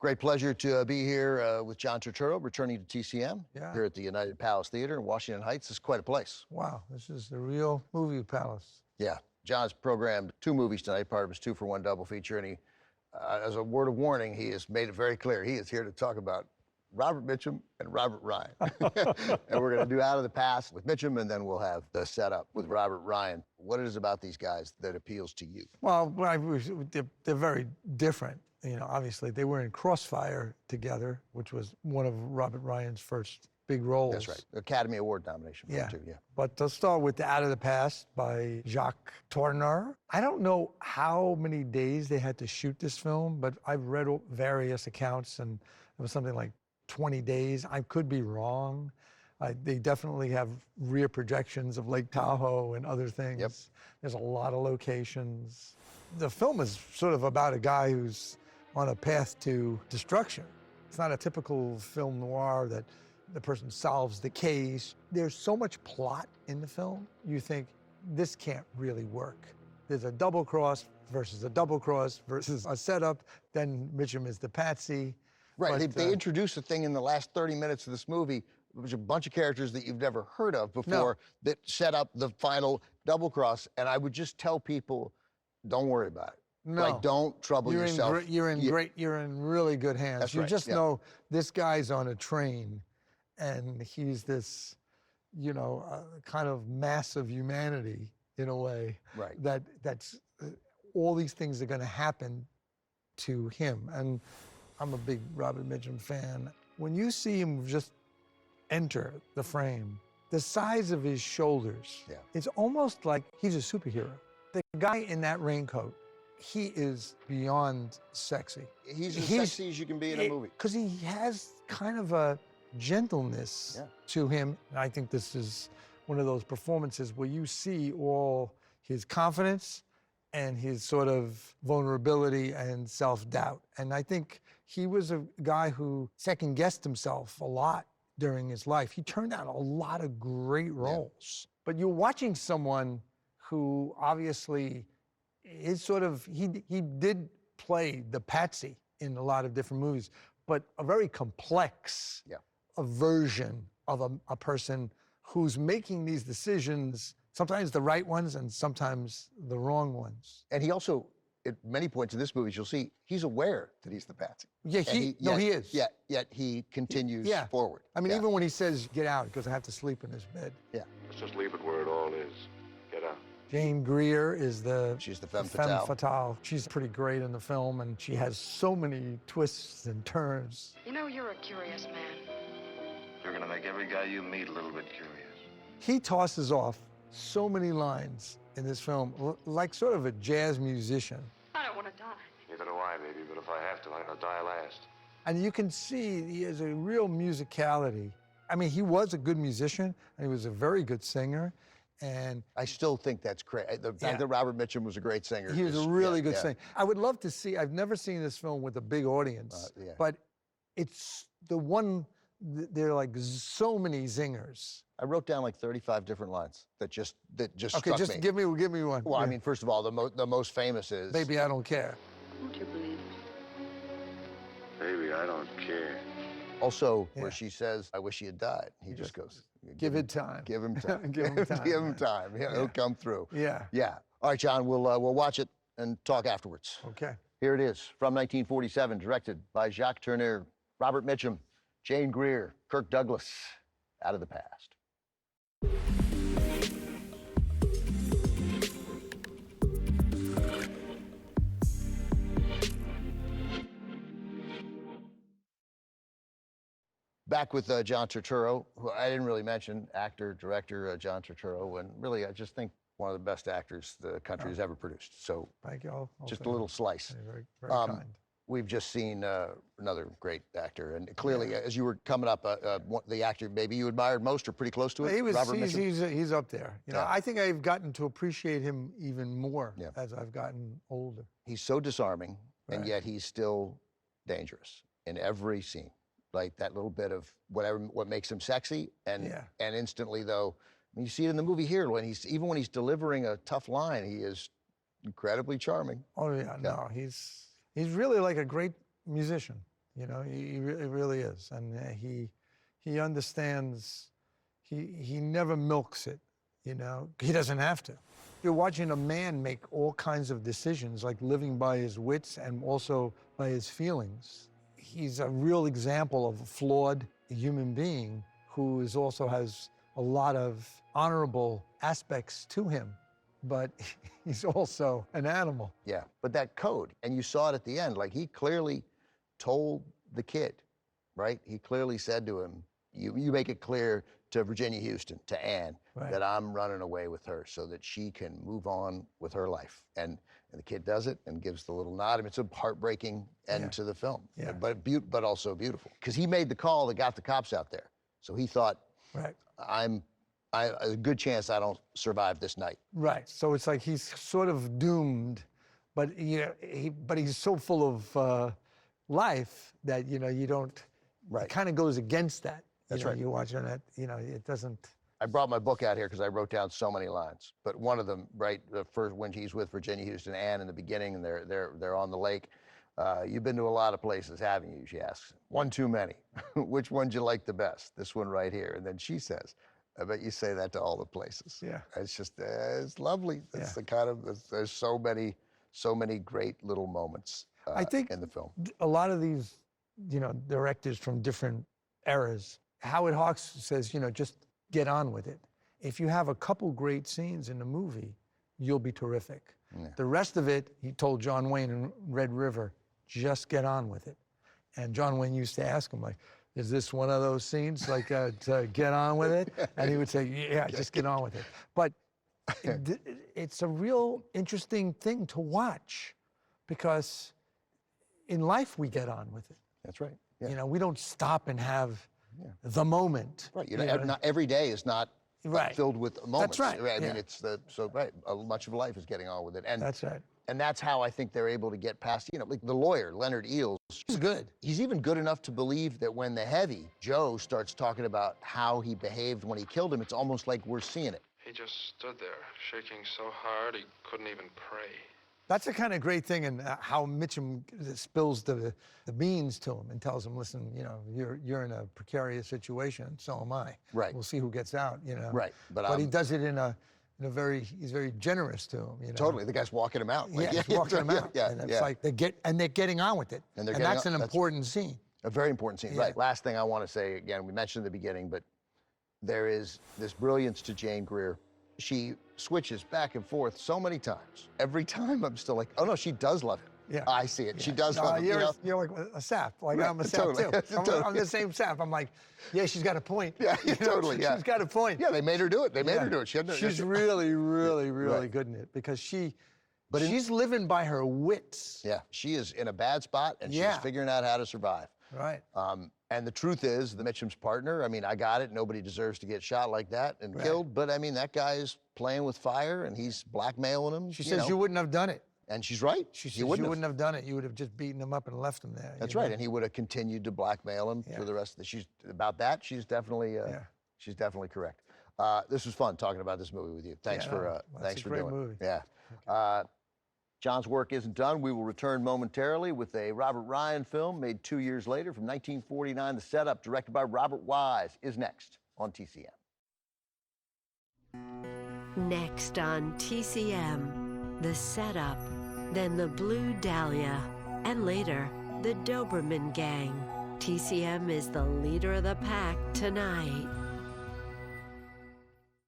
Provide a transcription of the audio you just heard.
Great pleasure to be here with John Turturro, returning to TCM here at the United Palace Theater in Washington Heights. It's quite a place. Wow, this is the real movie palace. Yeah, John's programmed 2 movies tonight, part of his 2-for-1 double feature, and he, as a word of warning, he has made it very clear he is here to talk about Robert Mitchum and Robert Ryan. And we're going to do Out of the Past with Mitchum, and then we'll have the setup with Robert Ryan. What is it about these guys that appeals to you? Well, they're very different. You know, obviously, they were in Crossfire together, which was one of Robert Ryan's first big roles. That's right. Academy Award nomination for him too, yeah. But to start with Out of the Past by Jacques Tourneur. I don't know how many days they had to shoot this film, but I've read various accounts, and it was something like 20 days. I could be wrong. They definitely have rear projections of Lake Tahoe and other things. Yep. There's a lot of locations. The film is sort of about a guy who's on a path to destruction. It's not a typical film noir that the person solves the case. There's so much plot in the film, you think, this can't really work. There's a double cross versus a setup, then Mitchum is the patsy. Right, But, they introduce a thing in the last 30 minutes of this movie, which a bunch of characters that you've never heard of before that set up the final double cross, and I would just tell people, don't worry about it. No. Like, don't trouble yourself. You're in really good hands. That's you right, just know this guy's on a train, and he's this, you know, kind of mass of humanity in a way. Right. That's all these things are going to happen to him. And I'm a big Robert Mitchum fan. When you see him just enter the frame, the size of his shoulders, it's almost like he's a superhero. The guy in that raincoat, he is beyond sexy. He's as sexy as you can be in a movie. Because he has kind of a gentleness to him. And I think this is one of those performances where you see all his confidence and his sort of vulnerability and self-doubt. And I think he was a guy who second-guessed himself a lot during his life. He turned out a lot of great roles. But you're watching someone who obviously is sort of, he did play the patsy in a lot of different movies, but a very complex a version of a person who's making these decisions, sometimes the right ones and sometimes the wrong ones. And he also, at many points in this movie, you'll see, he's aware that he's the patsy. Yeah, he is. Yet he continues forward. I mean, even when he says, get out, because I have to sleep in this bed. Yeah. Let's just leave it where it all is. Get out. Jane Greer is she's the femme fatale. She's pretty great in the film, and she has so many twists and turns. You know, you're a curious man. You're gonna make every guy you meet a little bit curious. He tosses off so many lines in this film, like sort of a jazz musician. I don't want to die. Neither do I, baby, but if I have to, I'm gonna die last. And you can see he has a real musicality. I mean, he was a good musician, and he was a very good singer. And I still think that's great. The fact that Robert Mitchum was a great singer. He was a really good singer. I would love to see, I've never seen this film with a big audience, but it's the one, there are like so many zingers. I wrote down like 35 different lines that just struck me. Okay, just give me one. Well, I mean, first of all, the most famous is... Baby, I don't care. Won't you believe it? Baby, I don't care. Also, where she says, I wish he had died. He just goes, give it time. Give him time. Give him time. Give him time. Yeah, he'll come through. Yeah. Yeah. All right, John, we'll watch it and talk afterwards. Okay. Here it is, from 1947, directed by Jacques Tourneur, Robert Mitchum, Jane Greer, Kirk Douglas, Out of the Past. Back with John Turturro, who I didn't really mention, actor, director John Turturro, and really I just think one of the best actors the country has ever produced. So thank you. Just a little slice. Very kind. We've just seen another great actor, and clearly, as you were coming up, the actor maybe you admired most or pretty close to it, he's up there. You know, I think I've gotten to appreciate him even more as I've gotten older. He's so disarming, and yet he's still dangerous in every scene. Like that little bit of what makes him sexy, and instantly though, I mean, you see it in the movie here when even when he's delivering a tough line, he is incredibly charming. Oh yeah, no, he's really like a great musician. You know, he really is, and he understands. He never milks it. You know, he doesn't have to. You're watching a man make all kinds of decisions, like living by his wits and also by his feelings. He's a real example of a flawed human being who also has a lot of honorable aspects to him, but he's also an animal. Yeah, but that code, and you saw it at the end, like he clearly told the kid, right? He clearly said to him, you make it clear to Virginia Houston, to Anne, Right. that I'm running away with her so that she can move on with her life. And the kid does it and gives the little nod. I mean, it's a heartbreaking end to the film, Yeah. but also beautiful. Because he made the call that got the cops out there. So he thought, Right. a good chance I don't survive this night. Right. So it's like he's sort of doomed, but but he's so full of life that you don't. Right. It kind of goes against that. That's right. You watch it, it doesn't. I brought my book out here because I wrote down so many lines. But one of them, right, the first when he's with Virginia Houston, Anne in the beginning, and they're on the lake. You've been to a lot of places, haven't you? She asks. One too many. Which one do you like the best? This one right here. And then she says, I bet you say that to all the places. Yeah. It's just, it's lovely. It's Yeah. the kind of, there's so many great little moments I think in the film. a lot of these, directors from different eras, Howard Hawks says, just get on with it. If you have a couple great scenes in the movie, you'll be terrific. Yeah. The rest of it, he told John Wayne in Red River, just get on with it. And John Wayne used to ask him, like, is this one of those scenes, like, to get on with it? And he would say, yeah, just get on with it. But it's a real interesting thing to watch, because in life we get on with it. That's right. Yeah. We don't stop and have the moment. Right. Not every day is not Right. filled with moments. right, I mean, yeah. it's much of life is getting on with it. And That's right. And that's how I think they're able to get past, like the lawyer, Leonard Eels. He's good. He's even good enough to believe that when the heavy, Joe, starts talking about how he behaved when he killed him, it's almost like we're seeing it. He just stood there, shaking so hard he couldn't even pray. That's a kind of great thing, and how Mitchum spills the beans to him and tells him, listen, you're in a precarious situation, so am I. Right. We'll see who gets out, Right. But he does it in a he's very generous to him, Totally. The guy's walking him out. Yeah, he's walking him out. Yeah, And it's like they're getting on with it. And they're and getting that's on- an that's- important scene. A very important scene. Yeah. Right. Last thing I want to say, again, we mentioned in the beginning, but there is this brilliance to Jane Greer. She switches back and forth so many times. Every time I'm still like, oh no, she does love him. Yeah. I see it. She does love him. You're like a sap. Like Right, I'm a sap totally. too. Totally. I'm the same sap. I'm like, yeah, she's got a point. Yeah, totally. Yeah. She's got a point. Yeah, they made her do it. They made Yeah. her do it. She had to, She's really, really, really Right. good in it, because But she's living by her wits. Yeah, she is in a bad spot, and Yeah. she's figuring out how to survive. Right. And the truth is, the Mitchum's partner, I mean, I got it. Nobody deserves to get shot like that and Right. killed. But I mean, that guy is playing with fire, and he's blackmailing him. She says you wouldn't have done it. And she's right. She says You you wouldn't wouldn't have done it. You would have just beaten him up and left him there. That's right. And he would have continued to blackmail him Yeah. for the rest of the. About that, she's definitely correct. This was fun talking about this movie with you. Thanks Yeah, for no, it's thanks a for great doing movie. it. Yeah. John's work isn't done. We will return momentarily with a Robert Ryan film made 2 years later from 1949. The Setup, directed by Robert Wise, is next on TCM. Next on TCM, The Setup, then The Blue Dahlia, and later, The Doberman Gang. TCM is the leader of the pack tonight.